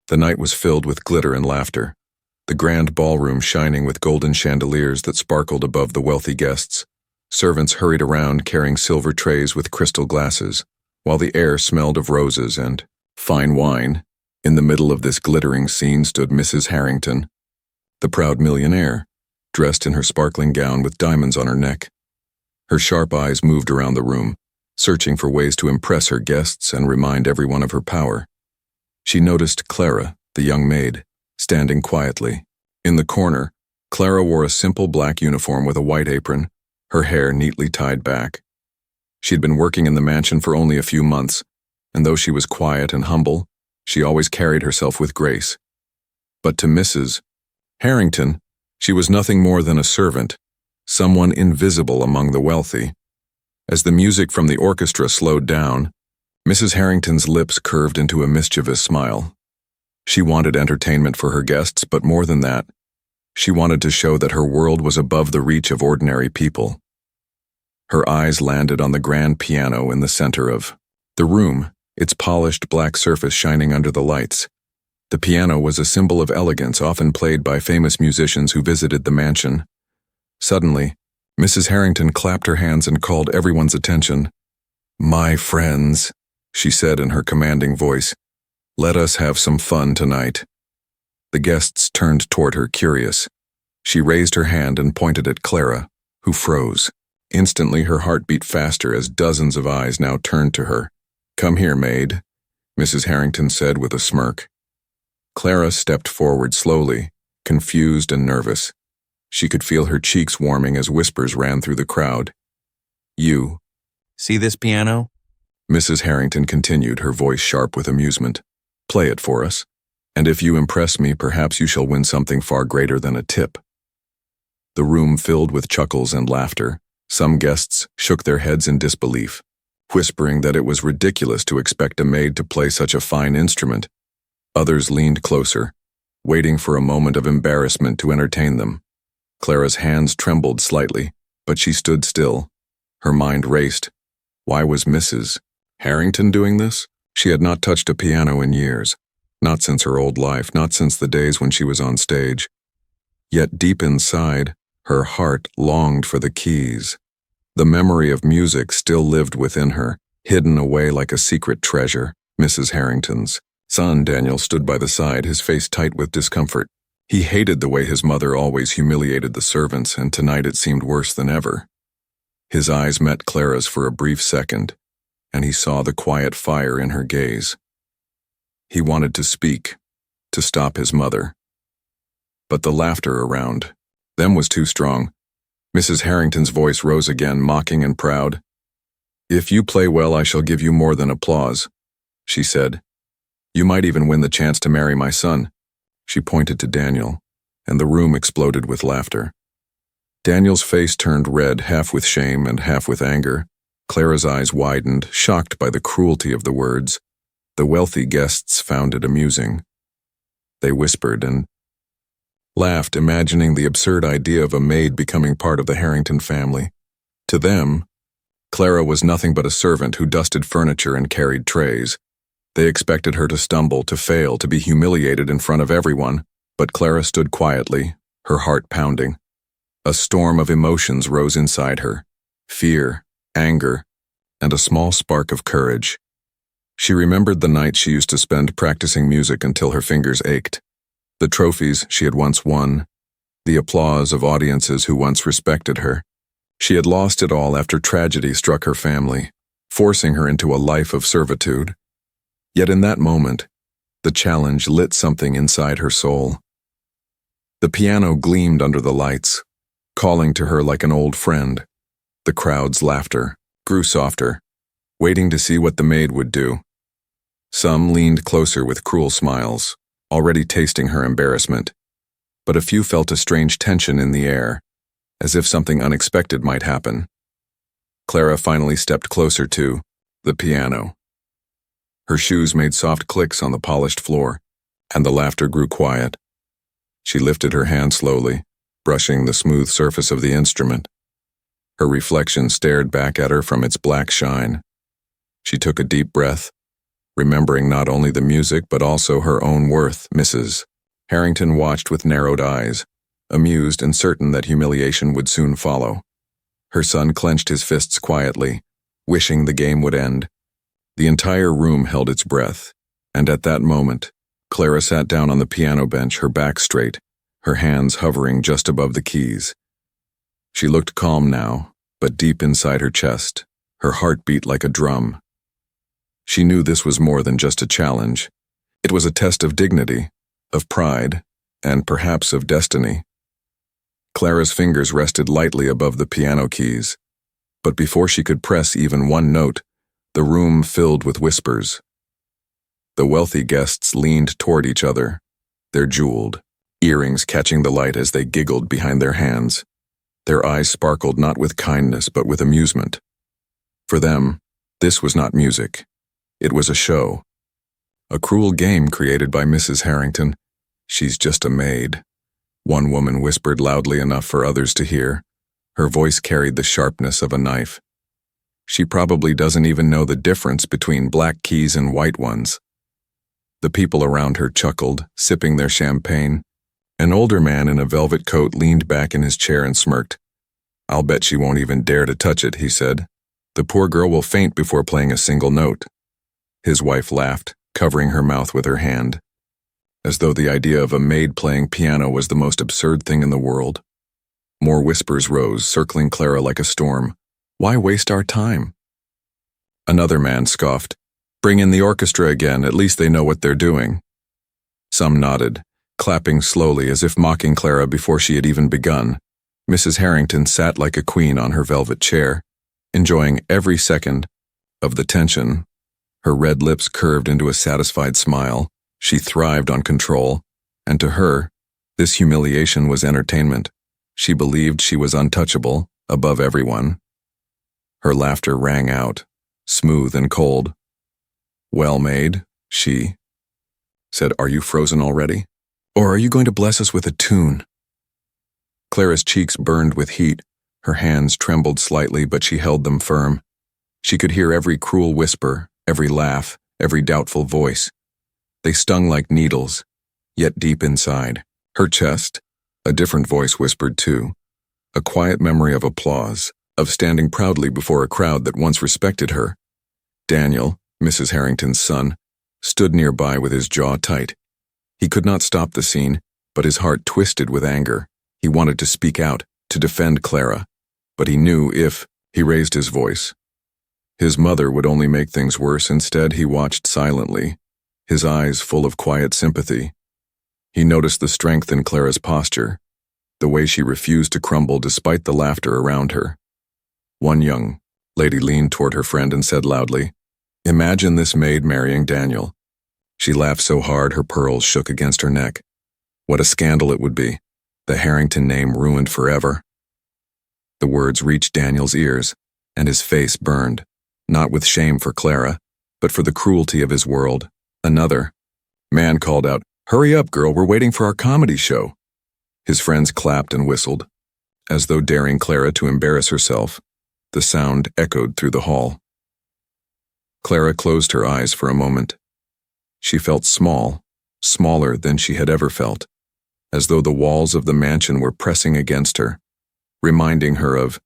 The night was filled with glitter and laughter, the grand ballroom shining with golden chandeliers that sparkled above the wealthy guests. Servants hurried around carrying silver trays with crystal glasses, while the air smelled of roses and fine wine. In the middle of this glittering scene stood Mrs. Harrington, the proud millionaire, dressed in her sparkling gown with diamonds on her neck. Her sharp eyes moved around the room, searching for ways to impress her guests and remind everyone of her power. She noticed Clara, the young maid, standing quietly. In the corner, Clara wore a simple black uniform with a white apron, her hair neatly tied back. She had been working in the mansion for only a few months, and though she was quiet and humble, she always carried herself with grace. But to Mrs. Harrington, she was nothing more than a servant, someone invisible among the wealthy. As the music from the orchestra slowed down, Mrs. Harrington's lips curved into a mischievous smile. She wanted entertainment for her guests, but more than that, she wanted to show that her world was above the reach of ordinary people. Her eyes landed on the grand piano in the center of the room, its polished black surface shining under the lights. The piano was a symbol of elegance often played by famous musicians who visited the mansion. Suddenly, Mrs. Harrington clapped her hands and called everyone's attention. "My friends," she said in her commanding voice, "let us have some fun tonight." The guests turned toward her, curious. She raised her hand and pointed at Clara, who froze. Instantly, her heart beat faster as dozens of eyes now turned to her. "Come here, Maid," Mrs. Harrington said with a smirk. Clara stepped forward slowly, confused and nervous. She could feel her cheeks warming as whispers ran through the crowd. "You See this piano?" Mrs. Harrington continued, her voice sharp with amusement. "Play it for us, and if you impress me, perhaps you shall win something far greater than a tip." The room filled with chuckles and laughter. Some guests shook their heads in disbelief, whispering that it was ridiculous to expect a maid to play such a fine instrument. Others leaned closer, waiting for a moment of embarrassment to entertain them. Clara's hands trembled slightly, but she stood still. Her mind raced. Why was Mrs. Harrington doing this? She had not touched a piano in years, not since her old life, not since the days when she was on stage. Yet deep inside, her heart longed for the keys. The memory of music still lived within her, hidden away like a secret treasure. Mrs. Harrington's son, Daniel, stood by the side, his face tight with discomfort. He hated the way his mother always humiliated the servants, and tonight it seemed worse than ever. His eyes met Clara's for a brief second, and he saw the quiet fire in her gaze. He wanted to speak, to stop his mother. But the laughter around them was too strong. Mrs. Harrington's voice rose again, mocking and proud. "If you play well, I shall give you more than applause," she said. "You might even win the chance to marry my son." She pointed to Daniel, and the room exploded with laughter. Daniel's face turned red, half with shame and half with anger. Clara's eyes widened, shocked by the cruelty of the words. The wealthy guests found it amusing. They whispered and laughed, imagining the absurd idea of a maid becoming part of the Harrington family. To them, Clara was nothing but a servant who dusted furniture and carried trays. They expected her to stumble, to fail, to be humiliated in front of everyone, but Clara stood quietly, her heart pounding. A storm of emotions rose inside her: fear, anger, and a small spark of courage. She remembered the nights she used to spend practicing music until her fingers ached, the trophies she had once won, the applause of audiences who once respected her. She had lost it all after tragedy struck her family, forcing her into a life of servitude. Yet in that moment, the challenge lit something inside her soul. The piano gleamed under the lights, calling to her like an old friend. The crowd's laughter grew softer, waiting to see what the maid would do. Some leaned closer with cruel smiles, already tasting her embarrassment, but a few felt a strange tension in the air, as if something unexpected might happen. Clara finally stepped closer to the piano. Her shoes made soft clicks on the polished floor, and the laughter grew quiet. She lifted her hand slowly, brushing the smooth surface of the instrument. Her reflection stared back at her from its black shine. She took a deep breath, remembering not only the music but also her own worth. Mrs. Harrington watched with narrowed eyes, amused and certain that humiliation would soon follow. Her son clenched his fists quietly, wishing the game would end. The entire room held its breath, and at that moment, Clara sat down on the piano bench, her back straight, her hands hovering just above the keys. She looked calm now, but deep inside her chest, her heart beat like a drum. She knew this was more than just a challenge. It was a test of dignity, of pride, and perhaps of destiny. Clara's fingers rested lightly above the piano keys, but before she could press even one note, the room filled with whispers. The wealthy guests leaned toward each other, their jeweled earrings catching the light as they giggled behind their hands. Their eyes sparkled not with kindness but with amusement. For them, this was not music. It was a show. A cruel game created by Mrs. Harrington. "She's just a maid," one woman whispered loudly enough for others to hear. Her voice carried the sharpness of a knife. "She probably doesn't even know the difference between black keys and white ones." The people around her chuckled, sipping their champagne. An older man in a velvet coat leaned back in his chair and smirked. "I'll bet she won't even dare to touch it," he said. "The poor girl will faint before playing a single note." His wife laughed, covering her mouth with her hand, as though the idea of a maid playing piano was the most absurd thing in the world. More whispers rose, circling Clara like a storm. "Why waste our time?" Another man scoffed. "Bring in the orchestra again, at least they know what they're doing." Some nodded, clapping slowly as if mocking Clara before she had even begun. Mrs. Harrington sat like a queen on her velvet chair, enjoying every second of the tension. Her red lips curved into a satisfied smile. She thrived on control, and to her, this humiliation was entertainment. She believed she was untouchable, above everyone. Her laughter rang out, smooth and cold. "Well, Maid," she said, "are you frozen already? Or are you going to bless us with a tune?" Clara's cheeks burned with heat. Her hands trembled slightly, but she held them firm. She could hear every cruel whisper, every laugh, every doubtful voice. They stung like needles, yet deep inside her chest, a different voice whispered too. A quiet memory of applause, of standing proudly before a crowd that once respected her. Daniel, Mrs. Harrington's son, stood nearby with his jaw tight. He could not stop the scene, but his heart twisted with anger. He wanted to speak out, to defend Clara, but he knew if he raised his voice, his mother would only make things worse. Instead, he watched silently, his eyes full of quiet sympathy. He noticed the strength in Clara's posture, the way she refused to crumble despite the laughter around her. One young lady leaned toward her friend and said loudly, "Imagine this maid marrying Daniel." She laughed so hard her pearls shook against her neck. What a scandal it would be, the Harrington name ruined forever. The words reached Daniel's ears, and his face burned, not with shame for Clara, but for the cruelty of his world. Another man called out, "Hurry up, girl, we're waiting for our comedy show." His friends clapped and whistled, as though daring Clara to embarrass herself. The sound echoed through the hall. Clara closed her eyes for a moment. She felt small, smaller than she had ever felt, as though the walls of the mansion were pressing against her, reminding her of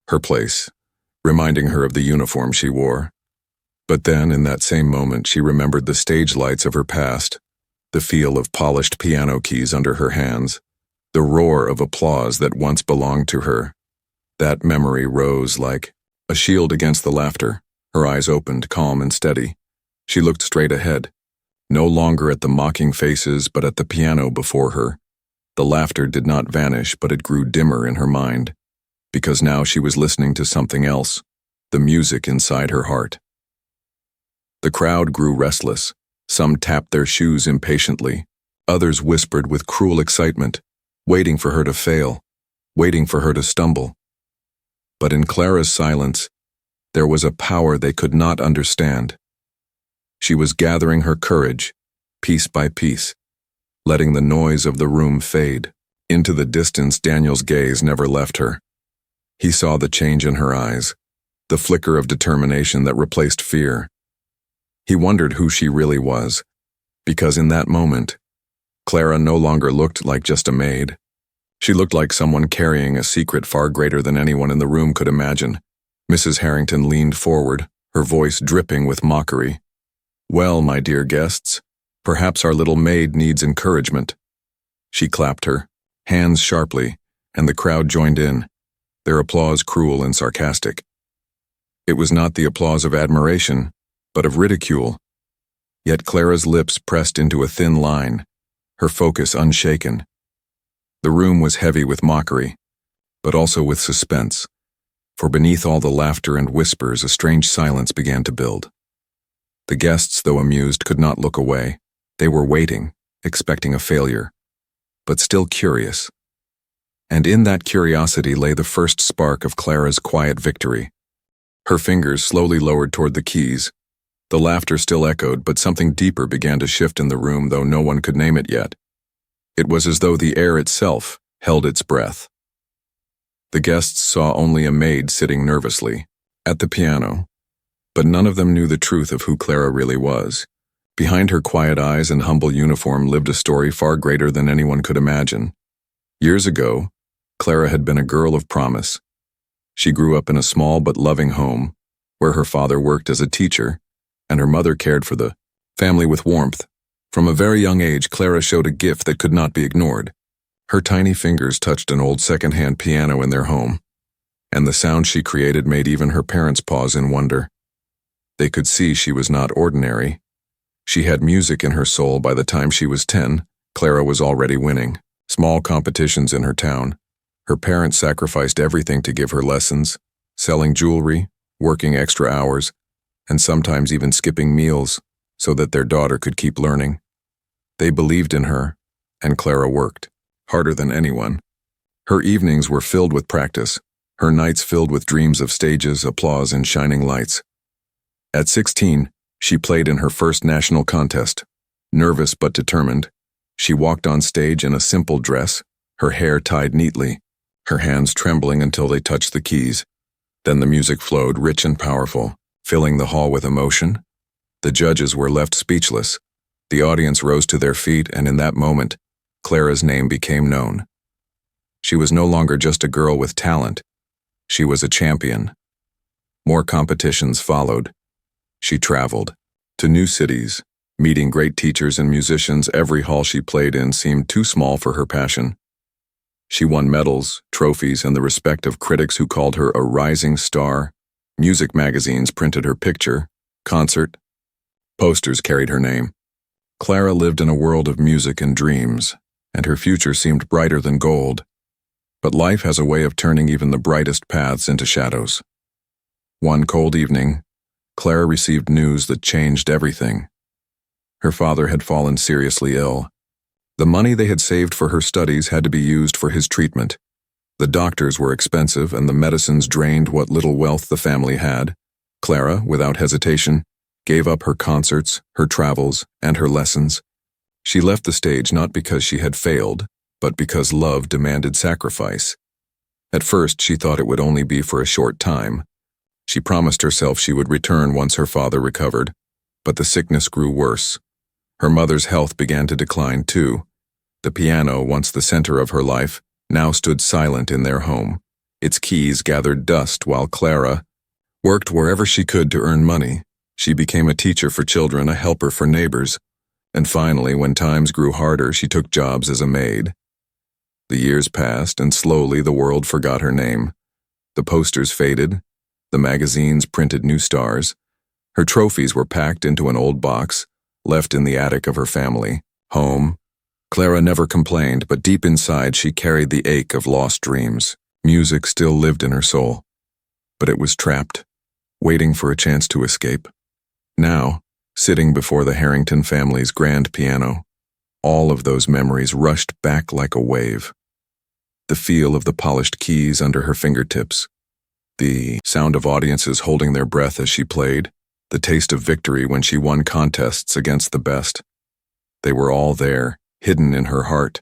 her place, reminding her of the uniform she wore. But then, in that same moment, she remembered the stage lights of her past, the feel of polished piano keys under her hands, the roar of applause that once belonged to her. That memory rose like a shield against the laughter. Her eyes opened, calm and steady. She looked straight ahead, no longer at the mocking faces but at the piano before her. The laughter did not vanish, but it grew dimmer in her mind, because now she was listening to something else, the music inside her heart. The crowd grew restless. Some tapped their shoes impatiently. Others whispered with cruel excitement, waiting for her to fail, waiting for her to stumble. But in Clara's silence, there was a power they could not understand. She was gathering her courage, piece by piece, letting the noise of the room fade. Into the distance, Daniel's gaze never left her. He saw the change in her eyes, the flicker of determination that replaced fear. He wondered who she really was, because in that moment, Clara no longer looked like just a maid. She looked like someone carrying a secret far greater than anyone in the room could imagine. Mrs. Harrington leaned forward, her voice dripping with mockery. "Well, my dear guests, perhaps our little maid needs encouragement." She clapped her hands sharply, and the crowd joined in, their applause cruel and sarcastic. It was not the applause of admiration, but of ridicule. Yet Clara's lips pressed into a thin line, her focus unshaken. The room was heavy with mockery, but also with suspense, for beneath all the laughter and whispers a strange silence began to build. The guests, though amused, could not look away. They were waiting, expecting a failure, but still curious. And in that curiosity lay the first spark of Clara's quiet victory. Her fingers slowly lowered toward the keys. The laughter still echoed, but something deeper began to shift in the room, though no one could name it yet. It was as though the air itself held its breath. The guests saw only a maid sitting nervously at the piano, but none of them knew the truth of who Clara really was. Behind her quiet eyes and humble uniform lived a story far greater than anyone could imagine. Years ago, Clara had been a girl of promise. She grew up in a small but loving home, where her father worked as a teacher, and her mother cared for the family with warmth. From a very young age, Clara showed a gift that could not be ignored. Her tiny fingers touched an old second-hand piano in their home, and the sound she created made even her parents pause in wonder. They could see she was not ordinary. She had music in her soul. By the time she was 10, Clara was already winning small competitions in her town. Her parents sacrificed everything to give her lessons, selling jewelry, working extra hours, and sometimes even skipping meals so that their daughter could keep learning. They believed in her, and Clara worked harder than anyone. Her evenings were filled with practice, her nights filled with dreams of stages, applause, and shining lights. At 16, she played in her first national contest. Nervous but determined, she walked on stage in a simple dress, her hair tied neatly, her hands trembling until they touched the keys. Then the music flowed, rich and powerful, filling the hall with emotion. The judges were left speechless. The audience rose to their feet, and in that moment, Clara's name became known. She was no longer just a girl with talent. She was a champion. More competitions followed. She traveled to new cities, meeting great teachers and musicians. Every hall she played in seemed too small for her passion. She won medals, trophies, and the respect of critics who called her a rising star. Music magazines printed her picture. Concert posters carried her name. Clara lived in a world of music and dreams, and her future seemed brighter than gold. But life has a way of turning even the brightest paths into shadows. One cold evening, Clara received news that changed everything. Her father had fallen seriously ill. The money they had saved for her studies had to be used for his treatment. The doctors were expensive, and the medicines drained what little wealth the family had. Clara, without hesitation, gave up her concerts, her travels, and her lessons. She left the stage not because she had failed, but because love demanded sacrifice. At first, she thought it would only be for a short time. She promised herself she would return once her father recovered, but the sickness grew worse. Her mother's health began to decline too. The piano, once the center of her life, now stood silent in their home. Its keys gathered dust while Clara worked wherever she could to earn money. She became a teacher for children, a helper for neighbors, and finally, when times grew harder, she took jobs as a maid. The years passed, and slowly the world forgot her name. The posters faded, the magazines printed new stars. Her trophies were packed into an old box, left in the attic of her family home. Clara never complained, but deep inside she carried the ache of lost dreams. Music still lived in her soul, but it was trapped, waiting for a chance to escape. Now, sitting before the Harrington family's grand piano, all of those memories rushed back like a wave. The feel of the polished keys under her fingertips, the sound of audiences holding their breath as she played, the taste of victory when she won contests against the best. They were all there, hidden in her heart.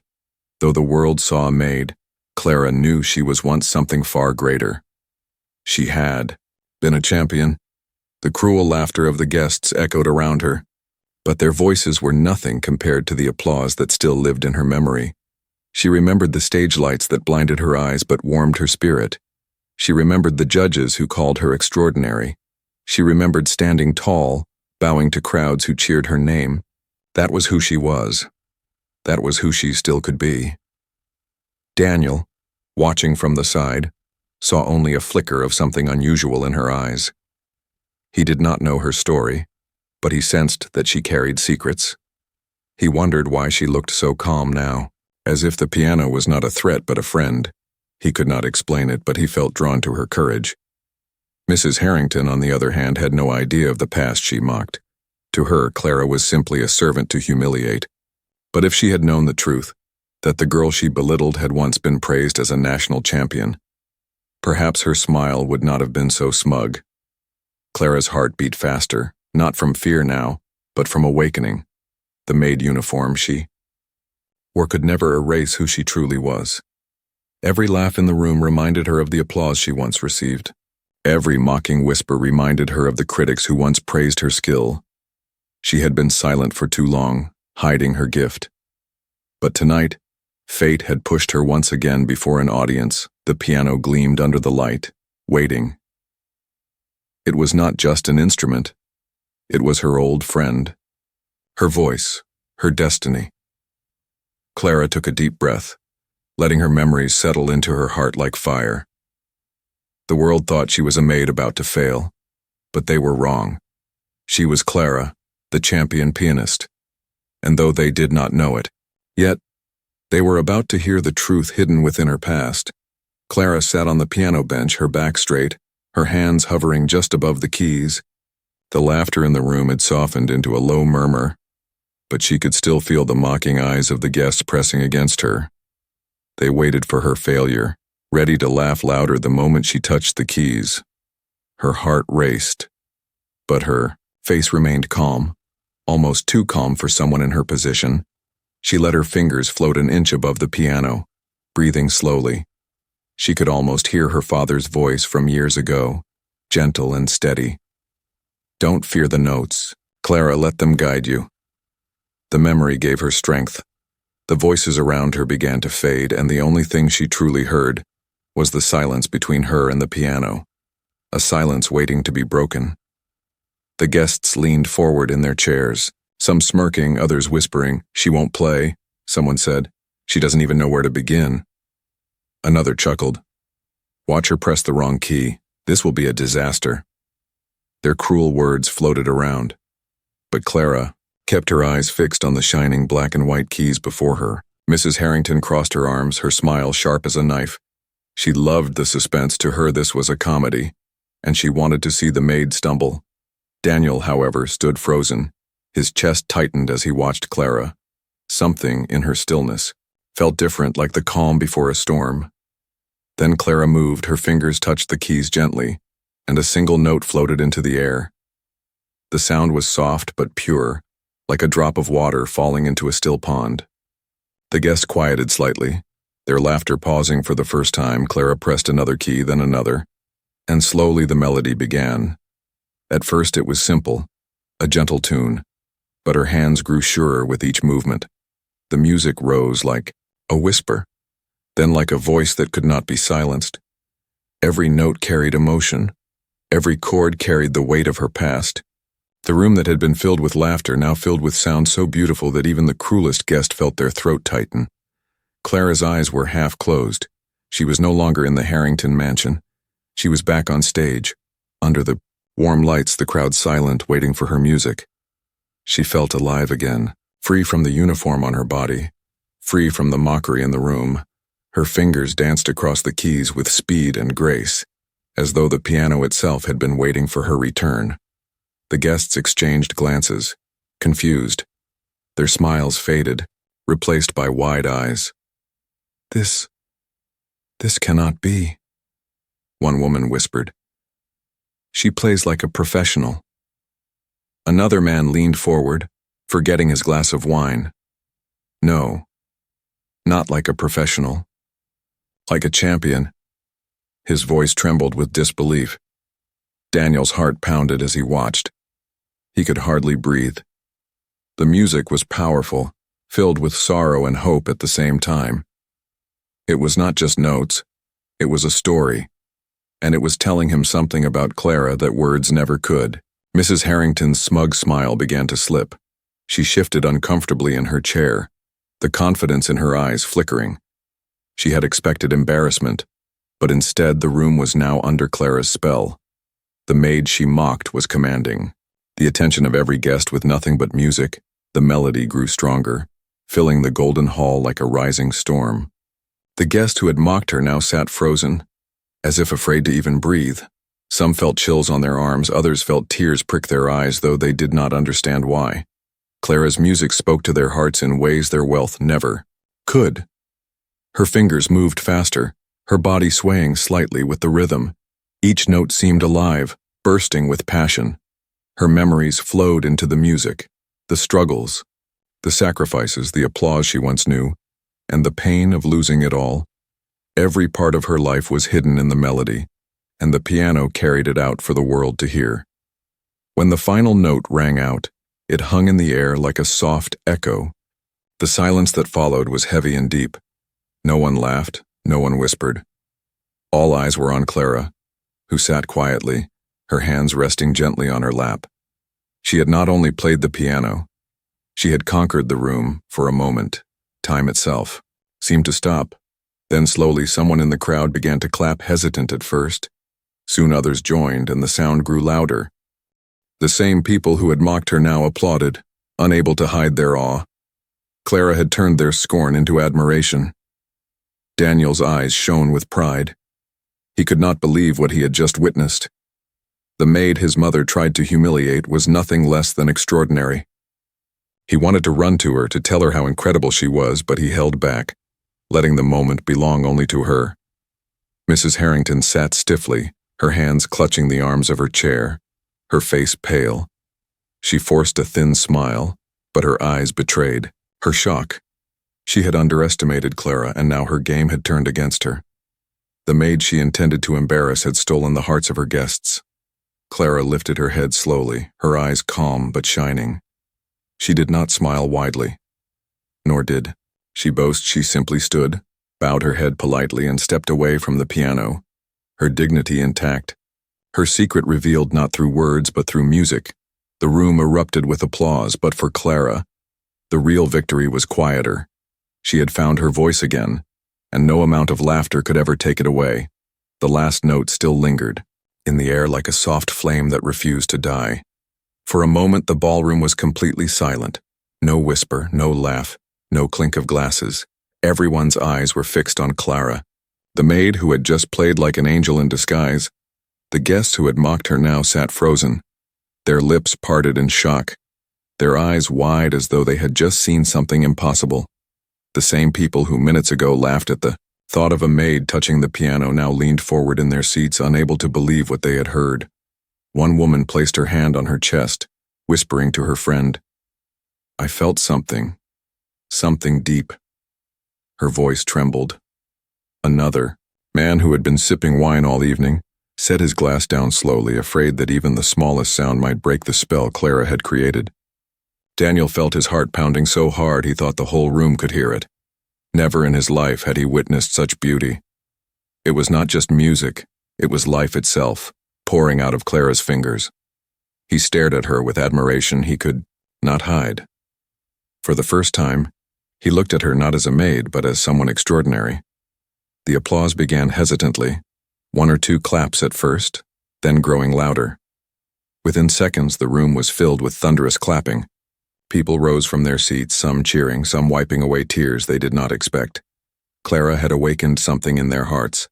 Though the world saw a maid, Clara knew she was once something far greater. She had been a champion, The cruel laughter of the guests echoed around her, but their voices were nothing compared to the applause that still lived in her memory. She remembered the stage lights that blinded her eyes but warmed her spirit. She remembered the judges who called her extraordinary. She remembered standing tall, bowing to crowds who cheered her name. That was who she was. That was who she still could be. Daniel, watching from the side, saw only a flicker of something unusual in her eyes. He did not know her story, but he sensed that she carried secrets. He wondered why she looked so calm now, as if the piano was not a threat but a friend. He could not explain it, but he felt drawn to her courage. Mrs. Harrington, on the other hand, had no idea of the past she mocked. To her, Clara was simply a servant to humiliate. But if she had known the truth, that the girl she belittled had once been praised as a national champion, perhaps her smile would not have been so smug. Clara's heart beat faster, not from fear now, but from awakening. The maid uniform she wore could never erase who she truly was. Every laugh in the room reminded her of the applause she once received. Every mocking whisper reminded her of the critics who once praised her skill. She had been silent for too long, hiding her gift. But tonight, fate had pushed her once again before an audience. The piano gleamed under the light, waiting. It was not just an instrument. It was her old friend. Her voice, her destiny. Clara took a deep breath, letting her memories settle into her heart like fire. The world thought she was a maid about to fail, but they were wrong. She was Clara, the champion pianist, and though they did not know it, yet they were about to hear the truth hidden within her past. Clara sat on the piano bench, her back straight, her hands hovering just above the keys. The laughter in the room had softened into a low murmur, but she could still feel the mocking eyes of the guests pressing against her. They waited for her failure, ready to laugh louder the moment she touched the keys. Her heart raced, but her face remained calm, almost too calm for someone in her position. She let her fingers float an inch above the piano, breathing slowly. She could almost hear her father's voice from years ago, gentle and steady. Don't fear the notes, Clara, let them guide you. The memory gave her strength. The voices around her began to fade, and the only thing she truly heard was the silence between her and the piano, a silence waiting to be broken. The guests leaned forward in their chairs, some smirking, others whispering, "She won't play." Someone said, "She doesn't even know where to begin." Another chuckled, "Watch her press the wrong key. This will be a disaster." Their cruel words floated around, but Clara kept her eyes fixed on the shining black and white keys before her. Mrs. Harrington crossed her arms, her smile sharp as a knife. She loved the suspense. To her this was a comedy, and she wanted to see the maid stumble. Daniel, however, stood frozen. His chest tightened as he watched Clara. Something in her stillness felt different, like the calm before a storm. Then Clara moved, her fingers touched the keys gently, and a single note floated into the air. The sound was soft but pure, like a drop of water falling into a still pond. The guests quieted slightly, their laughter pausing for the first time. Clara pressed another key, then another, and slowly the melody began. At first it was simple, a gentle tune, but her hands grew surer with each movement. The music rose like a whisper, then like a voice that could not be silenced. Every note carried emotion. Every chord carried the weight of her past. The room that had been filled with laughter now filled with sound so beautiful that even the cruelest guest felt their throat tighten. Clara's eyes were half closed. She was no longer in the Harrington mansion. She was back on stage, under the warm lights, the crowd silent, waiting for her music. She felt alive again, free from the uniform on her body, free from the mockery in the room. Her fingers danced across the keys with speed and grace, as though the piano itself had been waiting for her return. The guests exchanged glances, confused. Their smiles faded, replaced by wide eyes. This cannot be," one woman whispered. "She plays like a professional." Another man leaned forward, forgetting his glass of wine. "No, not like a professional. Like a champion." His voice trembled with disbelief. Daniel's heart pounded as he watched. He could hardly breathe. The music was powerful, filled with sorrow and hope at the same time. It was not just notes, it was a story, and it was telling him something about Clara that words never could. Mrs. Harrington's smug smile began to slip. She shifted uncomfortably in her chair, the confidence in her eyes flickering. She had expected embarrassment, but instead the room was now under Clara's spell. The maid she mocked was commanding. The attention of every guest with nothing but music, the melody grew stronger, filling the golden hall like a rising storm. The guest who had mocked her now sat frozen, as if afraid to even breathe. Some felt chills on their arms, others felt tears prick their eyes, though they did not understand why. Clara's music spoke to their hearts in ways their wealth never could. Her fingers moved faster, her body swaying slightly with the rhythm. Each note seemed alive, bursting with passion. Her memories flowed into the music, the struggles, the sacrifices, the applause she once knew, and the pain of losing it all. Every part of her life was hidden in the melody, and the piano carried it out for the world to hear. When the final note rang out, it hung in the air like a soft echo. The silence that followed was heavy and deep. No one laughed, no one whispered. All eyes were on Clara, who sat quietly, her hands resting gently on her lap. She had not only played the piano, she had conquered the room for a moment. Time itself seemed to stop. Then slowly someone in the crowd began to clap, hesitant at first. Soon others joined, and the sound grew louder. The same people who had mocked her now applauded, unable to hide their awe. Clara had turned their scorn into admiration. Daniel's eyes shone with pride. He could not believe what he had just witnessed. The maid his mother tried to humiliate was nothing less than extraordinary. He wanted to run to her to tell her how incredible she was, but he held back, letting the moment belong only to her. Mrs. Harrington sat stiffly, her hands clutching the arms of her chair, her face pale. She forced a thin smile, but her eyes betrayed her shock. She had underestimated Clara, and now her game had turned against her. The maid she intended to embarrass had stolen the hearts of her guests. Clara lifted her head slowly, her eyes calm but shining. She did not smile widely, nor did she boast. She simply stood, bowed her head politely, and stepped away from the piano, her dignity intact. Her secret revealed not through words but through music. The room erupted with applause, but for Clara, the real victory was quieter. She had found her voice again, and no amount of laughter could ever take it away. The last note still lingered, in the air like a soft flame that refused to die. For a moment the ballroom was completely silent. No whisper, no laugh, no clink of glasses. Everyone's eyes were fixed on Clara, the maid who had just played like an angel in disguise. The guests who had mocked her now sat frozen, their lips parted in shock, their eyes wide as though they had just seen something impossible. The same people who minutes ago laughed at the thought of a maid touching the piano now leaned forward in their seats, unable to believe what they had heard. One woman placed her hand on her chest, whispering to her friend, "I felt something deep." Her voice trembled. Another man who had been sipping wine all evening set his glass down slowly, afraid that even the smallest sound might break the spell Clara had created. Daniel felt his heart pounding so hard he thought the whole room could hear it. Never in his life had he witnessed such beauty. It was not just music, it was life itself, pouring out of Clara's fingers. He stared at her with admiration he could not hide. For the first time, he looked at her not as a maid, but as someone extraordinary. The applause began hesitantly, one or two claps at first, then growing louder. Within seconds, the room was filled with thunderous clapping. People rose from their seats, some cheering, some wiping away tears they did not expect. Clara had awakened something in their hearts,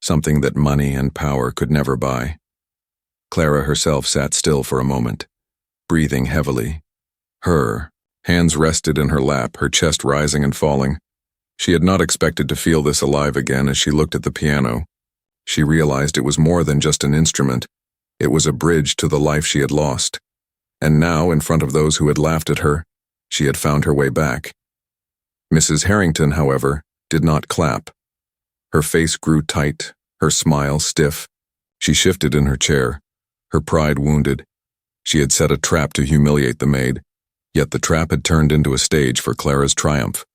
something that money and power could never buy. Clara herself sat still for a moment, breathing heavily. Her hands rested in her lap, her chest rising and falling. She had not expected to feel this alive again. As she looked at the piano, she realized it was more than just an instrument. It was a bridge to the life she had lost. And now, in front of those who had laughed at her, she had found her way back. Mrs. Harrington, however, did not clap. Her face grew tight, her smile stiff. She shifted in her chair, her pride wounded. She had set a trap to humiliate the maid, yet the trap had turned into a stage for Clara's triumph.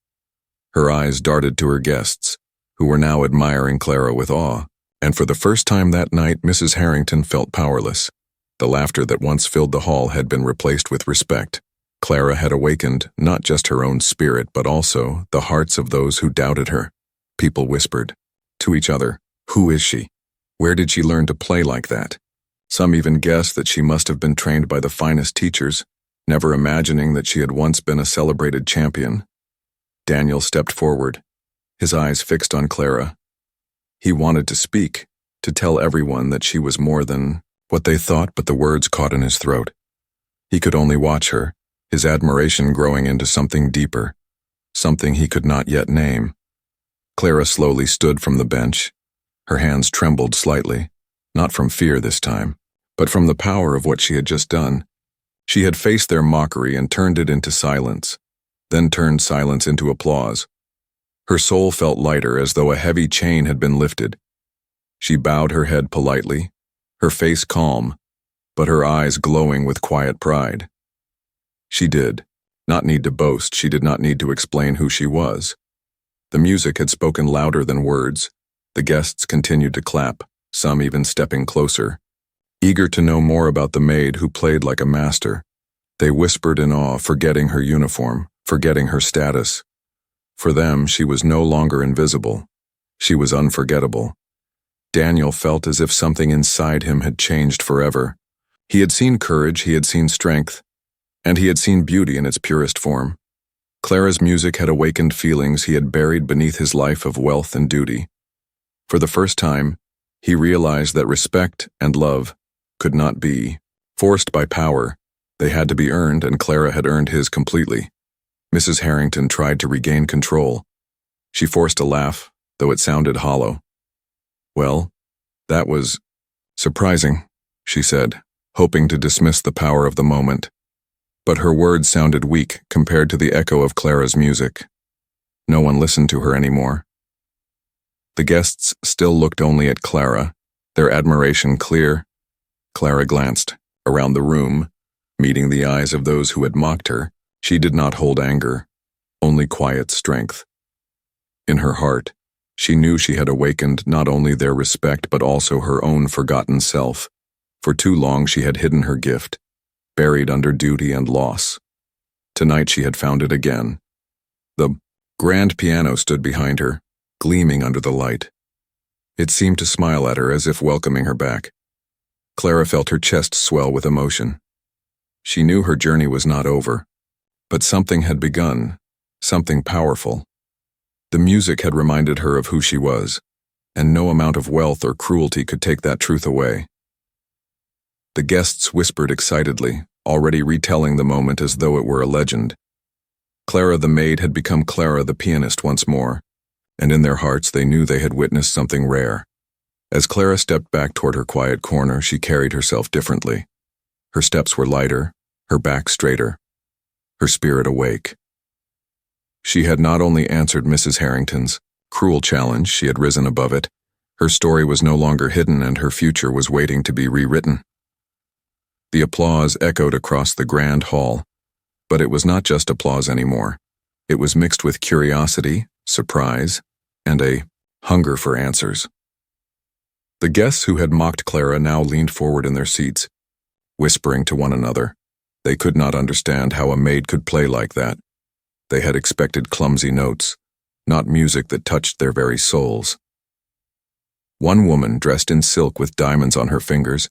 Her eyes darted to her guests, who were now admiring Clara with awe, and for the first time that night Mrs. Harrington felt powerless. The laughter that once filled the hall had been replaced with respect. Clara had awakened not just her own spirit but also the hearts of those who doubted her. People whispered to each other, "Who is she? Where did she learn to play like that?" Some even guessed that she must have been trained by the finest teachers, never imagining that she had once been a celebrated champion. Daniel stepped forward, his eyes fixed on Clara. He wanted to speak, to tell everyone that she was more than what they thought, but the words caught in his throat. He could only watch her, his admiration growing into something deeper, something he could not yet name. Clara slowly stood from the bench. Her hands trembled slightly, not from fear this time, but from the power of what she had just done. She had faced their mockery and turned it into silence, then turned silence into applause. Her soul felt lighter, as though a heavy chain had been lifted. She bowed her head politely, her face calm, but her eyes glowing with quiet pride. She did not need to boast, she did not need to explain who she was. The music had spoken louder than words. The guests continued to clap, some even stepping closer, eager to know more about the maid who played like a master. They whispered in awe, forgetting her uniform, forgetting her status. For them, she was no longer invisible. She was unforgettable. Daniel felt as if something inside him had changed forever. He had seen courage, he had seen strength, and he had seen beauty in its purest form. Clara's music had awakened feelings he had buried beneath his life of wealth and duty. For the first time, he realized that respect and love could not be forced by power. They had to be earned, and Clara had earned his completely. Mrs. Harrington tried to regain control. She forced a laugh, though it sounded hollow. "Well, that was surprising," she said, hoping to dismiss the power of the moment. But her words sounded weak compared to the echo of Clara's music. No one listened to her anymore. The guests still looked only at Clara, their admiration clear. Clara glanced around the room, meeting the eyes of those who had mocked her. She did not hold anger, only quiet strength. In her heart, she knew she had awakened not only their respect but also her own forgotten self. For too long she had hidden her gift, buried under duty and loss. Tonight she had found it again. The grand piano stood behind her, gleaming under the light. It seemed to smile at her as if welcoming her back. Clara felt her chest swell with emotion. She knew her journey was not over, but something had begun, something powerful. The music had reminded her of who she was, and no amount of wealth or cruelty could take that truth away. The guests whispered excitedly, already retelling the moment as though it were a legend. Clara the maid had become Clara the pianist once more, and in their hearts they knew they had witnessed something rare. As Clara stepped back toward her quiet corner, she carried herself differently. Her steps were lighter, her back straighter, her spirit awake. She had not only answered Mrs. Harrington's cruel challenge, she had risen above it. Her story was no longer hidden, and her future was waiting to be rewritten. The applause echoed across the grand hall, but it was not just applause anymore. It was mixed with curiosity, surprise, and a hunger for answers. The guests who had mocked Clara now leaned forward in their seats, whispering to one another. They could not understand how a maid could play like that. They had expected clumsy notes, not music that touched their very souls. One woman, dressed in silk with diamonds on her fingers,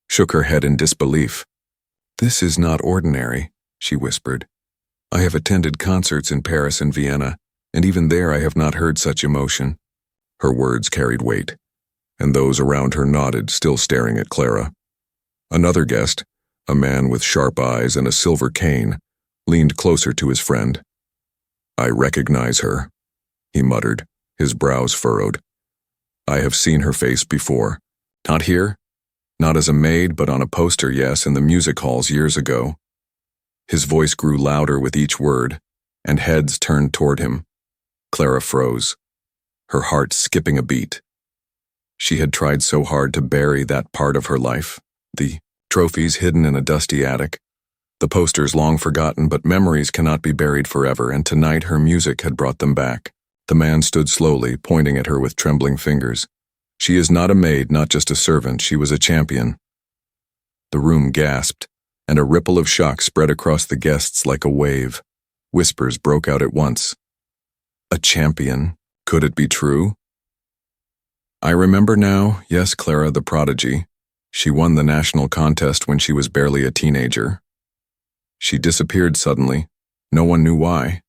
shook her head in disbelief. "This is not ordinary," she whispered. "I have attended concerts in Paris and Vienna, and even there I have not heard such emotion." Her words carried weight, and those around her nodded, still staring at Clara. Another guest, a man with sharp eyes and a silver cane, leaned closer to his friend. "I recognize her," he muttered, his brows furrowed. "I have seen her face before. Not here, not as a maid, but on a poster, yes, in the music halls years ago." His voice grew louder with each word, and heads turned toward him. Clara froze, her heart skipping a beat. She had tried so hard to bury that part of her life, the trophies hidden in a dusty attic, the posters long forgotten, but memories cannot be buried forever, and tonight her music had brought them back. The man stood slowly, pointing at her with trembling fingers. She is not a maid, not just a servant, she was a champion. The room gasped, and a ripple of shock spread across the guests like a wave. Whispers broke out at once. A champion? Could it be true? I remember now, yes, Clara the prodigy. She won the national contest when she was barely a teenager. She disappeared suddenly. No one knew why.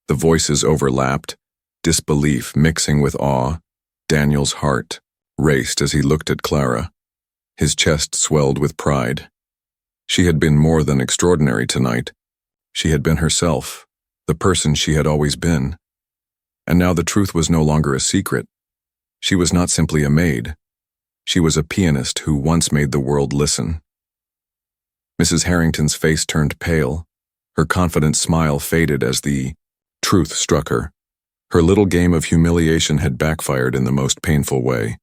The voices overlapped, disbelief mixing with awe. Daniel's heart raced as he looked at Clara. His chest swelled with pride. She had been more than extraordinary tonight. She had been herself, the person she had always been. And now the truth was no longer a secret. She was not simply a maid. She was a pianist who once made the world listen. Mrs. Harrington's face turned pale. Her confident smile faded as the truth struck her. Her little game of humiliation had backfired in the most painful way.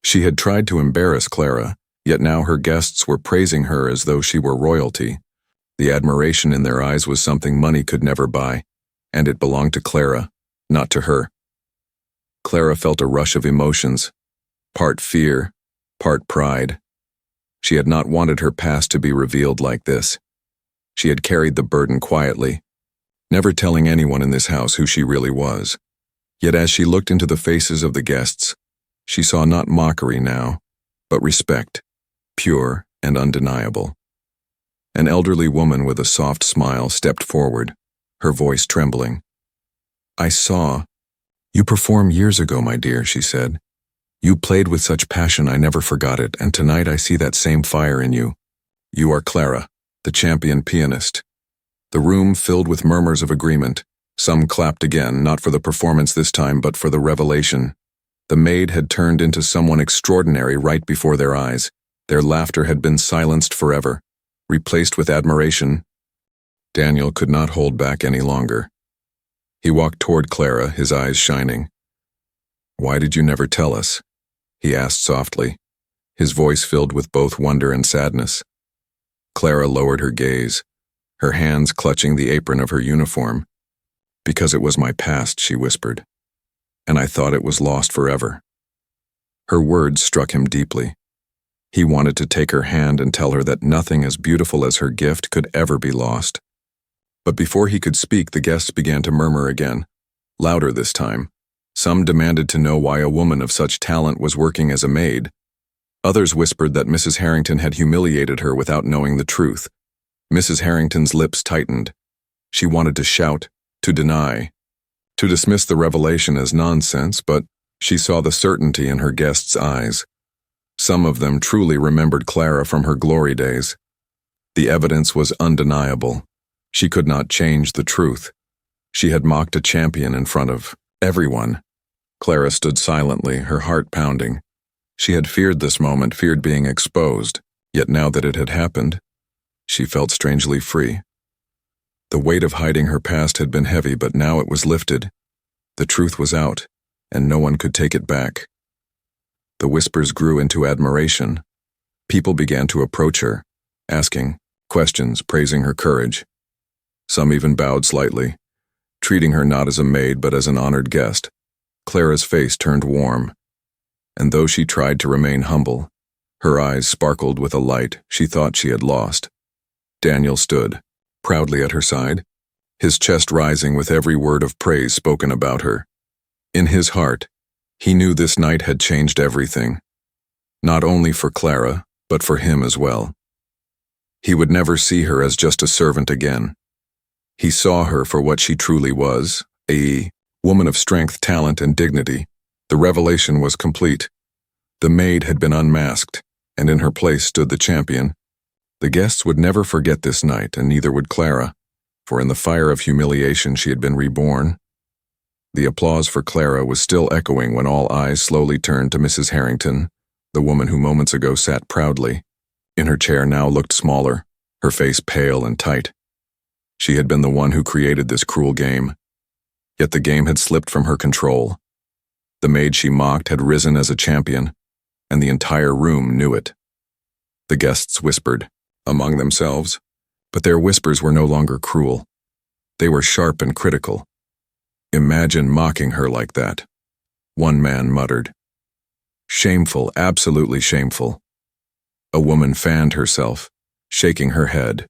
She had tried to embarrass Clara, yet now her guests were praising her as though she were royalty. The admiration in their eyes was something money could never buy, and it belonged to Clara, not to her. Clara felt a rush of emotions, part fear, part pride. She had not wanted her past to be revealed like this. She had carried the burden quietly, never telling anyone in this house who she really was. Yet as she looked into the faces of the guests, she saw not mockery now, but respect, pure and undeniable. An elderly woman with a soft smile stepped forward, her voice trembling. I saw. You performed years ago, my dear, she said. You played with such passion I never forgot it, and tonight I see that same fire in you. You are Clara, the champion pianist. The room filled with murmurs of agreement. Some clapped again, not for the performance this time, but for the revelation. The maid had turned into someone extraordinary right before their eyes. Their laughter had been silenced forever, replaced with admiration. Daniel could not hold back any longer. He walked toward Clara, his eyes shining. Why did you never tell us? He asked softly, his voice filled with both wonder and sadness. Clara lowered her gaze, her hands clutching the apron of her uniform. Because it was my past, she whispered, and I thought it was lost forever. Her words struck him deeply. He wanted to take her hand and tell her that nothing as beautiful as her gift could ever be lost. But before he could speak, the guests began to murmur again, louder this time. Some demanded to know why a woman of such talent was working as a maid. Others whispered that Mrs. Harrington had humiliated her without knowing the truth. Mrs. Harrington's lips tightened. She wanted to shout, to deny, to dismiss the revelation as nonsense, but she saw the certainty in her guests' eyes. Some of them truly remembered Clara from her glory days. The evidence was undeniable. She could not change the truth. She had mocked a champion in front of everyone. Clara stood silently, her heart pounding. She had feared this moment, feared being exposed, yet now that it had happened, she felt strangely free. The weight of hiding her past had been heavy, but now it was lifted. The truth was out, and no one could take it back. The whispers grew into admiration. People began to approach her, asking questions, praising her courage. Some even bowed slightly, treating her not as a maid but as an honored guest. Clara's face turned warm, and though she tried to remain humble, her eyes sparkled with a light she thought she had lost. Daniel stood, proudly at her side, his chest rising with every word of praise spoken about her. In his heart, he knew this night had changed everything, not only for Clara, but for him as well. He would never see her as just a servant again. He saw her for what she truly was, a woman of strength, talent, and dignity. The revelation was complete. The maid had been unmasked, and in her place stood the champion. The guests would never forget this night, and neither would Clara, for in the fire of humiliation she had been reborn. The applause for Clara was still echoing when all eyes slowly turned to Mrs. Harrington, the woman who moments ago sat proudly. In her chair now looked smaller, her face pale and tight. She had been the one who created this cruel game. Yet the game had slipped from her control. The maid she mocked had risen as a champion, and the entire room knew it. The guests whispered, among themselves, but their whispers were no longer cruel. They were sharp and critical. "Imagine mocking her like that," one man muttered. "Shameful, absolutely shameful." A woman fanned herself, shaking her head.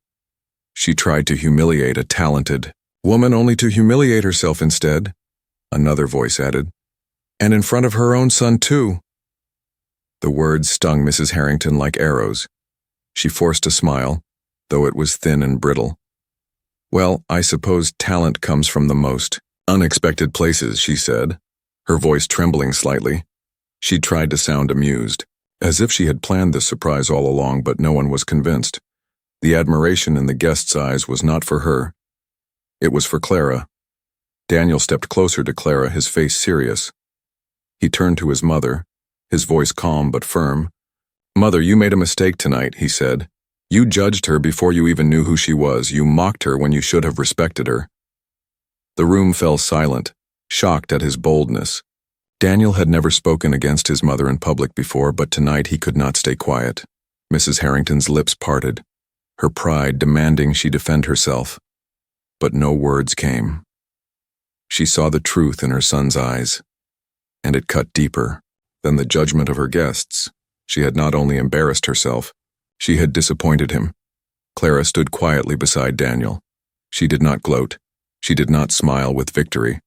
She tried to humiliate a talented woman only to humiliate herself instead, another voice added. And in front of her own son too. The words stung Mrs. Harrington like arrows. She forced a smile, though it was thin and brittle. "Well, I suppose talent comes from the most unexpected places," she said, her voice trembling slightly. She tried to sound amused, as if she had planned this surprise all along, but no one was convinced. The admiration in the guests' eyes was not for her. It was for Clara. Daniel stepped closer to Clara, his face serious. He turned to his mother, his voice calm but firm. "Mother, you made a mistake tonight," he said. "You judged her before you even knew who she was. You mocked her when you should have respected her." The room fell silent, shocked at his boldness. Daniel had never spoken against his mother in public before, but tonight he could not stay quiet. Mrs. Harrington's lips parted, her pride demanding she defend herself. But no words came. She saw the truth in her son's eyes, and it cut deeper than the judgment of her guests. She had not only embarrassed herself, she had disappointed him. Clara stood quietly beside Daniel. She did not gloat. She did not smile with victory.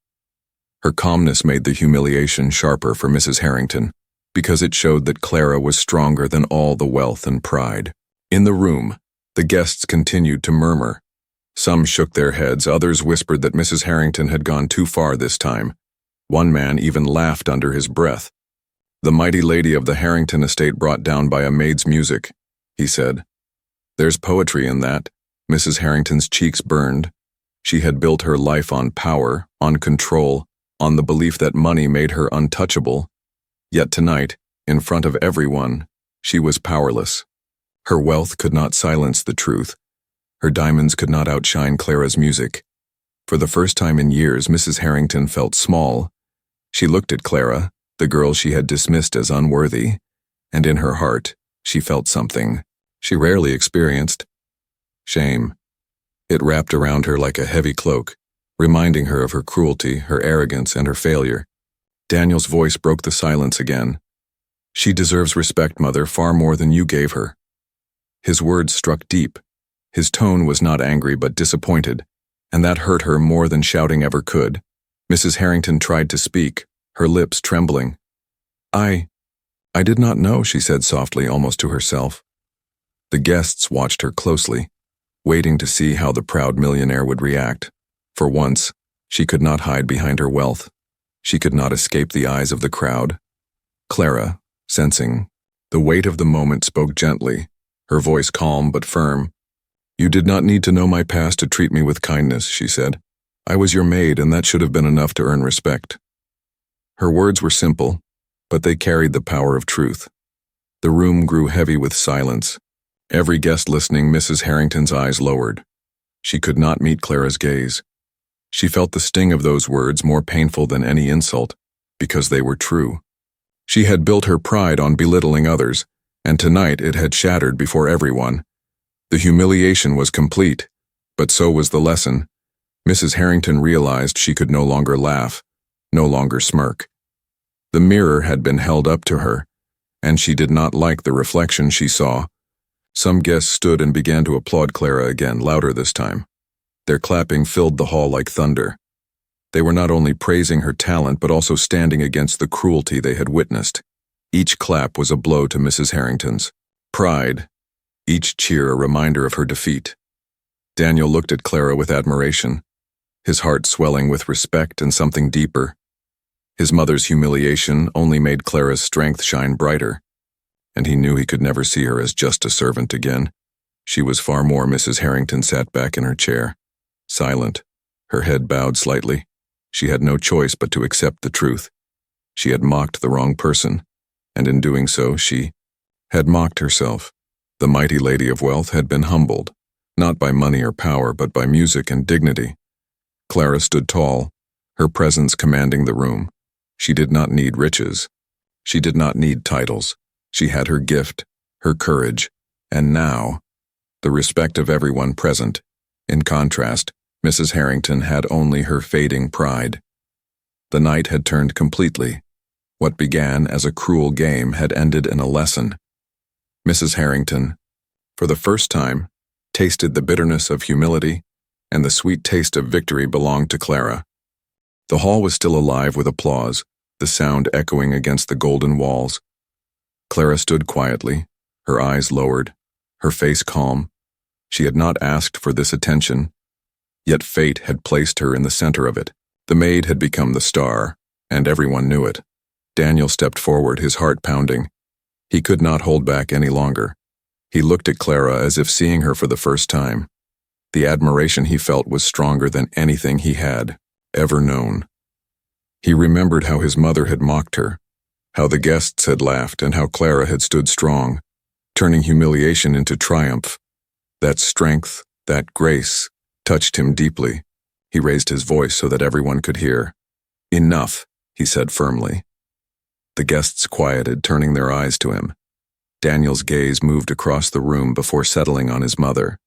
Her calmness made the humiliation sharper for Mrs. Harrington, because it showed that Clara was stronger than all the wealth and pride. In the room, the guests continued to murmur. Some shook their heads, others whispered that Mrs. Harrington had gone too far this time. One man even laughed under his breath. "The mighty lady of the Harrington estate brought down by a maid's music," he said. "There's poetry in that." Mrs. Harrington's cheeks burned. She had built her life on power, on control, on the belief that money made her untouchable. Yet tonight, in front of everyone, she was powerless. Her wealth could not silence the truth. Her diamonds could not outshine Clara's music. For the first time in years, Mrs. Harrington felt small. She looked at Clara, the girl she had dismissed as unworthy, and in her heart, she felt something she rarely experienced: shame. It wrapped around her like a heavy cloak, reminding her of her cruelty, her arrogance, and her failure. Daniel's voice broke the silence again. "She deserves respect, Mother, far more than you gave her." His words struck deep. His tone was not angry but disappointed, and that hurt her more than shouting ever could. Mrs. Harrington tried to speak, her lips trembling. I did not know," she said softly, almost to herself. The guests watched her closely, waiting to see how the proud millionaire would react. For once, she could not hide behind her wealth. She could not escape the eyes of the crowd. Clara, sensing the weight of the moment, spoke gently, her voice calm but firm. "You did not need to know my past to treat me with kindness," she said. "I was your maid, and that should have been enough to earn respect." Her words were simple, but they carried the power of truth. The room grew heavy with silence. Every guest listening, Mrs. Harrington's eyes lowered. She could not meet Clara's gaze. She felt the sting of those words, more painful than any insult, because they were true. She had built her pride on belittling others, and tonight it had shattered before everyone. The humiliation was complete, but so was the lesson. Mrs. Harrington realized she could no longer laugh, no longer smirk. The mirror had been held up to her, and she did not like the reflection she saw. Some guests stood and began to applaud Clara again, louder this time. Their clapping filled the hall like thunder. They were not only praising her talent, but also standing against the cruelty they had witnessed. Each clap was a blow to Mrs. Harrington's pride, each cheer a reminder of her defeat. Daniel looked at Clara with admiration, his heart swelling with respect and something deeper. His mother's humiliation only made Clara's strength shine brighter, and he knew he could never see her as just a servant again. She was far more. Mrs. Harrington sat back in her chair, silent, her head bowed slightly. She had no choice but to accept the truth. She had mocked the wrong person, and in doing so, she had mocked herself. The mighty lady of wealth had been humbled, not by money or power, but by music and dignity. Clara stood tall, her presence commanding the room. She did not need riches. She did not need titles. She had her gift, her courage, And now, the respect of everyone present. In contrast, Mrs. Harrington had only her fading pride. The night had turned completely. What began as a cruel game had ended in a lesson. Mrs. Harrington, for the first time, tasted the bitterness of humility, and the sweet taste of victory belonged to Clara. The hall was still alive with applause, the sound echoing against the golden walls. Clara stood quietly, her eyes lowered, her face calm. She had not asked for this attention, yet fate had placed her in the center of it. The maid had become the star, and everyone knew it. Daniel stepped forward, his heart pounding. He could not hold back any longer. He looked at Clara as if seeing her for the first time. The admiration he felt was stronger than anything he had ever known. He remembered how his mother had mocked her, how the guests had laughed, and how Clara had stood strong, turning humiliation into triumph. That strength, that grace, touched him deeply. He raised his voice so that everyone could hear. "Enough," he said firmly. The guests quieted, turning their eyes to him. Daniel's gaze moved across the room before settling on his mother.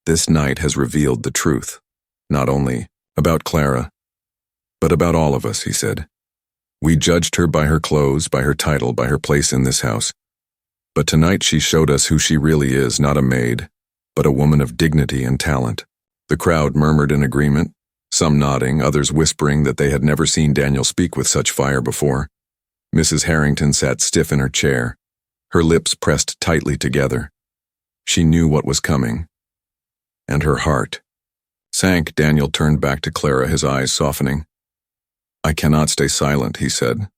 "This night has revealed the truth, not only about Clara, but about all of us," he said. "We judged her by her clothes, by her title, by her place in this house. But tonight she showed us who she really is, not a maid, but a woman of dignity and talent." The crowd murmured in agreement, some nodding, others whispering that they had never seen Daniel speak with such fire before. Mrs. Harrington sat stiff in her chair, her lips pressed tightly together. She knew what was coming, and her heart sank. Daniel turned back to Clara, his eyes softening. "I cannot stay silent," he said.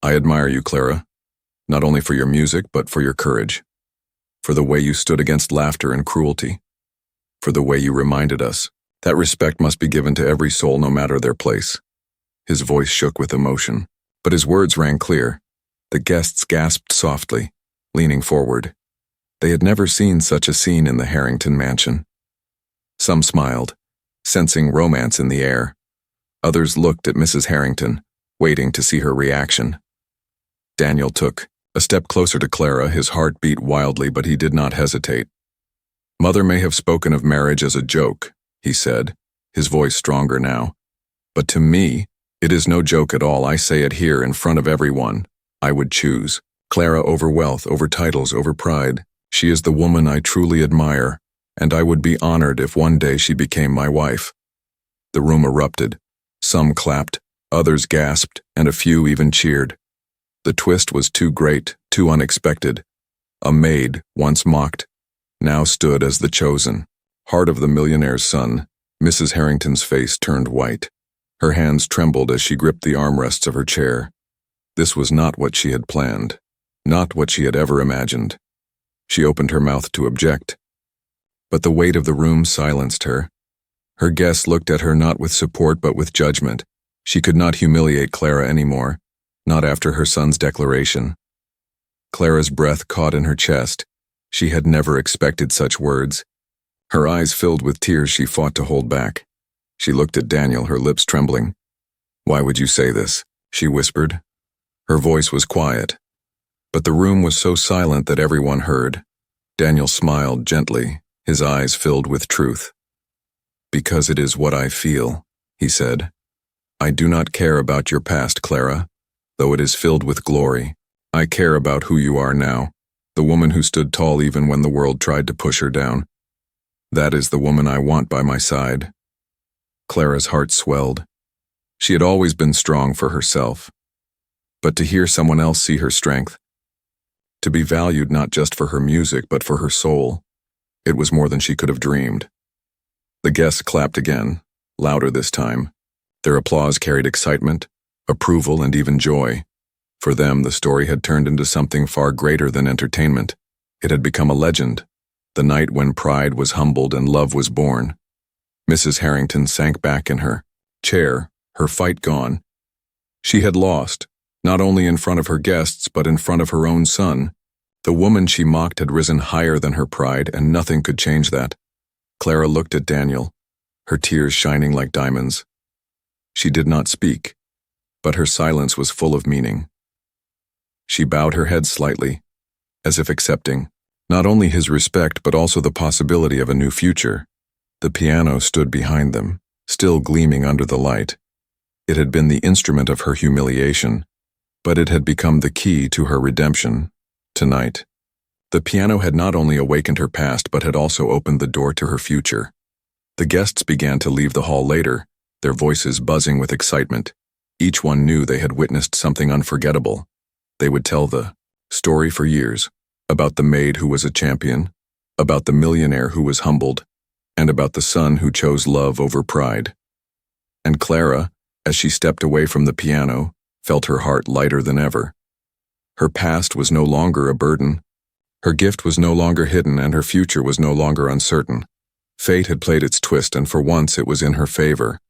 "I admire you, Clara, not only for your music, but for your courage, for the way you stood against laughter and cruelty, for the way you reminded us that respect must be given to every soul no matter their place." His voice shook with emotion, but his words rang clear. The guests gasped softly, leaning forward. They had never seen such a scene in the Harrington mansion. Some smiled, sensing romance in the air. Others looked at Mrs. Harrington, waiting to see her reaction. Daniel took a step closer to Clara, his heart beat wildly, but he did not hesitate. "Mother may have spoken of marriage as a joke," he said, his voice stronger now. "But to me, it is no joke at all. I say it here in front of everyone. I would choose Clara over wealth, over titles, over pride. She is the woman I truly admire, and I would be honored if one day she became my wife." The room erupted. Some clapped, others gasped, and a few even cheered. The twist was too great, too unexpected. A maid, once mocked, now stood as the chosen. Heart of the millionaire's son, Mrs. Harrington's face turned white. Her hands trembled as she gripped the armrests of her chair. This was not what she had planned, not what she had ever imagined. She opened her mouth to object, but the weight of the room silenced her. Her guests looked at her not with support but with judgment. She could not humiliate Clara anymore, not after her son's declaration. Clara's breath caught in her chest. She had never expected such words. Her eyes filled with tears she fought to hold back. She looked at Daniel, her lips trembling. "Why would you say this?" she whispered. Her voice was quiet, but the room was so silent that everyone heard. Daniel smiled gently, his eyes filled with truth. "Because it is what I feel," he said. "I do not care about your past, Clara, though it is filled with glory. I care about who you are now, the woman who stood tall even when the world tried to push her down. That is the woman I want by my side." Clara's heart swelled. She had always been strong for herself, but to hear someone else see her strength, to be valued not just for her music but for her soul, it was more than she could have dreamed. The guests clapped again, louder this time. Their applause carried excitement, approval, and even joy. For them, the story had turned into something far greater than entertainment. It had become a legend, the night when pride was humbled and love was born. Mrs. Harrington sank back in her chair, her fight gone. She had lost, not only in front of her guests but in front of her own son. The woman she mocked had risen higher than her pride, and nothing could change that. Clara looked at Daniel, her tears shining like diamonds. She did not speak, but her silence was full of meaning. She bowed her head slightly, as if accepting. Not only his respect but also the possibility of a new future. The piano stood behind them, still gleaming under the light. It had been the instrument of her humiliation, but it had become the key to her redemption, tonight. The piano had not only awakened her past but had also opened the door to her future. The guests began to leave the hall later, their voices buzzing with excitement. Each one knew they had witnessed something unforgettable. They would tell the story for years, about the maid who was a champion, about the millionaire who was humbled, and about the son who chose love over pride. And Clara, as she stepped away from the piano, felt her heart lighter than ever. Her past was no longer a burden. Her gift was no longer hidden, and her future was no longer uncertain. Fate had played its twist, and for once it was in her favor.